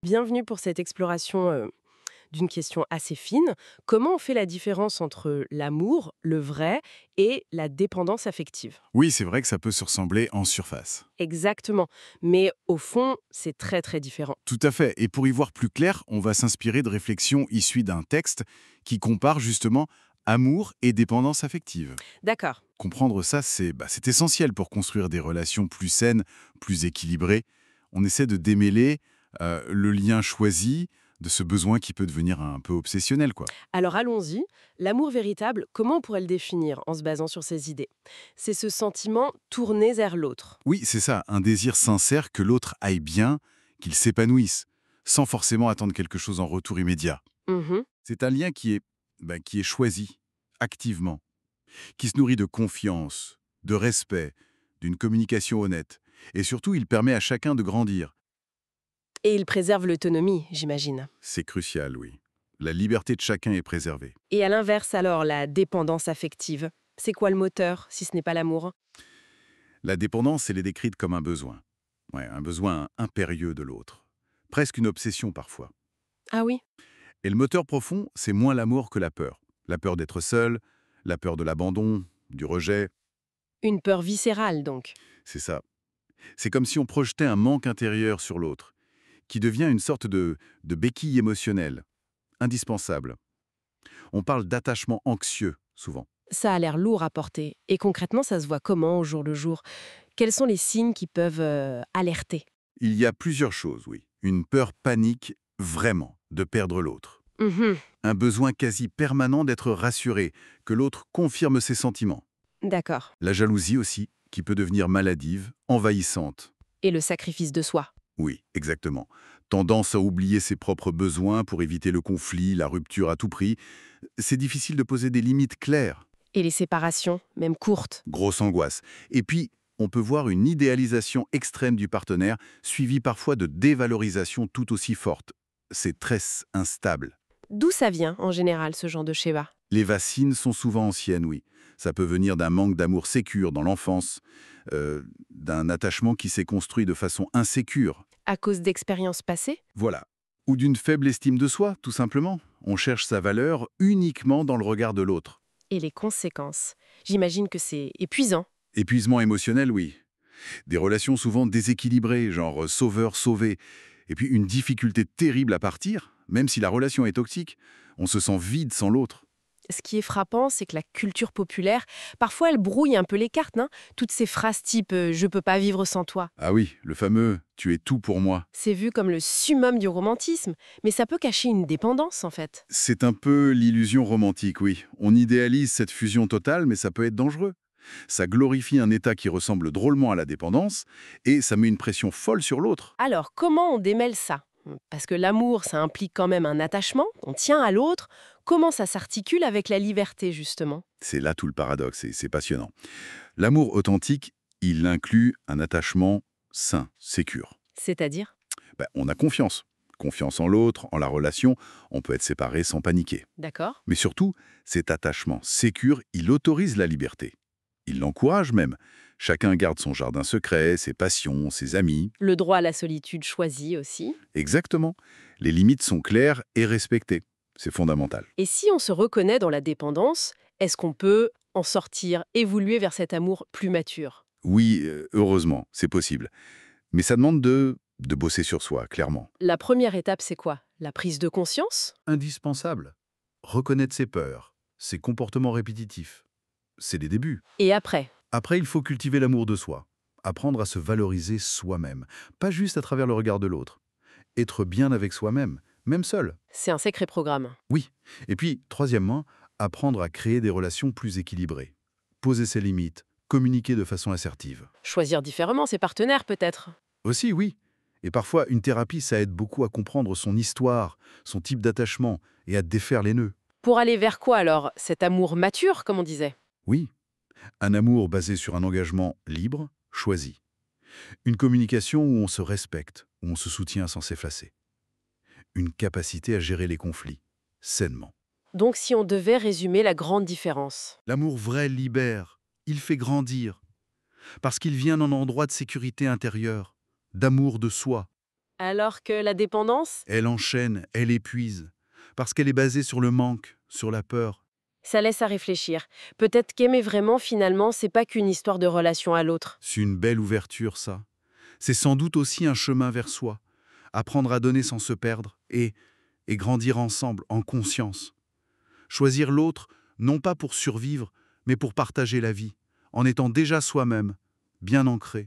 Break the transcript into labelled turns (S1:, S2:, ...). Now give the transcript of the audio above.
S1: Bienvenue pour cette exploration d'une question assez fine. Comment on fait la différence entre l'amour, le vrai, et la dépendance affective?
S2: Oui, c'est vrai que ça peut se ressembler en surface.
S1: Exactement. Mais au fond, c'est très très différent.
S2: Tout à fait. Et pour y voir plus clair, on va s'inspirer de réflexions issues d'un texte qui compare justement amour et dépendance affective.
S1: D'accord.
S2: Comprendre ça, c'est essentiel pour construire des relations plus saines, plus équilibrées. On essaie de démêler le lien choisi de ce besoin qui peut devenir un peu obsessionnel, quoi.
S1: Alors allons-y. L'amour véritable, comment on pourrait le définir en se basant sur ces idées? C'est ce sentiment tourné vers l'autre.
S2: Oui, c'est ça, un désir sincère que l'autre aille bien, qu'il s'épanouisse, sans forcément attendre quelque chose en retour immédiat.
S1: Mhm.
S2: C'est un lien qui est choisi, activement, qui se nourrit de confiance, de respect, d'une communication honnête. Et surtout, il permet à chacun de grandir.
S1: Et il préserve l'autonomie, j'imagine.
S2: C'est crucial, oui. La liberté de chacun est préservée.
S1: Et à l'inverse alors, la dépendance affective. C'est quoi le moteur, si ce n'est pas l'amour?
S2: La dépendance, elle est décrite comme un besoin. Ouais, un besoin impérieux de l'autre. Presque une obsession parfois.
S1: Ah oui.
S2: Et le moteur profond, c'est moins l'amour que la peur. La peur d'être seul, la peur de l'abandon, du rejet,
S1: Une peur viscérale donc.
S2: c'est ça. C'est comme si on projetait un manque intérieur sur l'autre, qui devient une sorte de béquille émotionnelle, indispensable. On parle d'attachement anxieux, souvent.
S1: Ça a l'air lourd à porter. Et concrètement, ça se voit comment au jour le jour? Quels sont les signes qui peuvent alerter?
S2: Il y a plusieurs choses, oui. Une peur panique, vraiment, de perdre l'autre.
S1: Mhm.
S2: Un besoin quasi permanent d'être rassuré, que l'autre confirme ses sentiments.
S1: D'accord.
S2: La jalousie aussi, qui peut devenir maladive, envahissante.
S1: Et le sacrifice de soi.
S2: Oui, exactement. Tendance à oublier ses propres besoins pour éviter le conflit, la rupture à tout prix. C'est difficile de poser des limites claires.
S1: Et les séparations, même courtes.
S2: Grosse angoisse. Et puis, on peut voir une idéalisation extrême du partenaire, suivie parfois de dévalorisation tout aussi forte. C'est très instable.
S1: D'où ça vient, en général, ce genre de schéma?
S2: Les vaccines sont souvent anciennes, oui. Ça peut venir d'un manque d'amour sécure dans l'enfance, d'un attachement qui s'est construit de façon insécure.
S1: À cause d'expériences passées?
S2: Voilà. Ou d'une faible estime de soi, tout simplement. On cherche sa valeur uniquement dans le regard de l'autre.
S1: Et les conséquences? J'imagine que c'est épuisant.
S2: Épuisement émotionnel, oui. Des relations souvent déséquilibrées, genre sauveur-sauvé. Et puis une difficulté terrible à partir, même si la relation est toxique. On se sent vide sans l'autre.
S1: Ce qui est frappant, c'est que la culture populaire, parfois, elle brouille un peu les cartes, hein. Toutes ces phrases type je peux pas vivre sans toi».
S2: Ah oui, le fameux «tu es tout pour moi».
S1: C'est vu comme le summum du romantisme, mais ça peut cacher une dépendance, en fait.
S2: C'est un peu l'illusion romantique, oui. On idéalise cette fusion totale, mais ça peut être dangereux. Ça glorifie un état qui ressemble drôlement à la dépendance, et ça met une pression folle sur l'autre.
S1: Alors, comment on démêle ça? Parce que l'amour, ça implique quand même un attachement, on tient à l'autre. Comment ça s'articule avec la liberté, justement?
S2: C'est là tout le paradoxe, et c'est passionnant. L'amour authentique, il inclut un attachement sain, sécure.
S1: C'est-à-dire?
S2: On a confiance. Confiance en l'autre, en la relation, on peut être séparé sans paniquer.
S1: D'accord.
S2: Mais surtout, cet attachement sécure, il autorise la liberté. Il l'encourage même. Chacun garde son jardin secret, ses passions, ses amis.
S1: Le droit à la solitude choisi aussi.
S2: Exactement. Les limites sont claires et respectées. C'est fondamental.
S1: Et si on se reconnaît dans la dépendance, est-ce qu'on peut en sortir, évoluer vers cet amour plus mature?
S2: Oui, heureusement, c'est possible. Mais ça demande de bosser sur soi, clairement.
S1: La première étape, c'est quoi? La prise de conscience?
S2: Indispensable. Reconnaître ses peurs, ses comportements répétitifs. C'est des débuts.
S1: Et après?
S2: Après, il faut cultiver l'amour de soi. Apprendre à se valoriser soi-même. Pas juste à travers le regard de l'autre. Être bien avec soi-même, même seul.
S1: C'est un sacré programme.
S2: Oui. Et puis, troisièmement, apprendre à créer des relations plus équilibrées. Poser ses limites, communiquer de façon assertive.
S1: Choisir différemment ses partenaires, peut-être?
S2: Aussi, oui. Et parfois, une thérapie, ça aide beaucoup à comprendre son histoire, son type d'attachement et à défaire les nœuds.
S1: Pour aller vers quoi alors? Cet amour mature, comme on disait?
S2: Oui, un amour basé sur un engagement libre, choisi. Une communication où on se respecte, où on se soutient sans s'effacer. Une capacité à gérer les conflits, sainement.
S1: Donc si on devait résumer la grande différence.
S2: L'amour vrai libère, il fait grandir, parce qu'il vient d'un endroit de sécurité intérieure, d'amour de soi.
S1: Alors que la dépendance,
S2: Elle enchaîne, elle épuise, parce qu'elle est basée sur le manque, sur la peur.
S1: ça laisse à réfléchir. Peut-être qu'aimer vraiment, finalement, c'est pas qu'une histoire de relation à l'autre.
S2: C'est une belle ouverture, ça. C'est sans doute aussi un chemin vers soi. Apprendre à donner sans se perdre et grandir ensemble, en conscience. Choisir l'autre, non pas pour survivre, mais pour partager la vie, en étant déjà soi-même, bien ancré.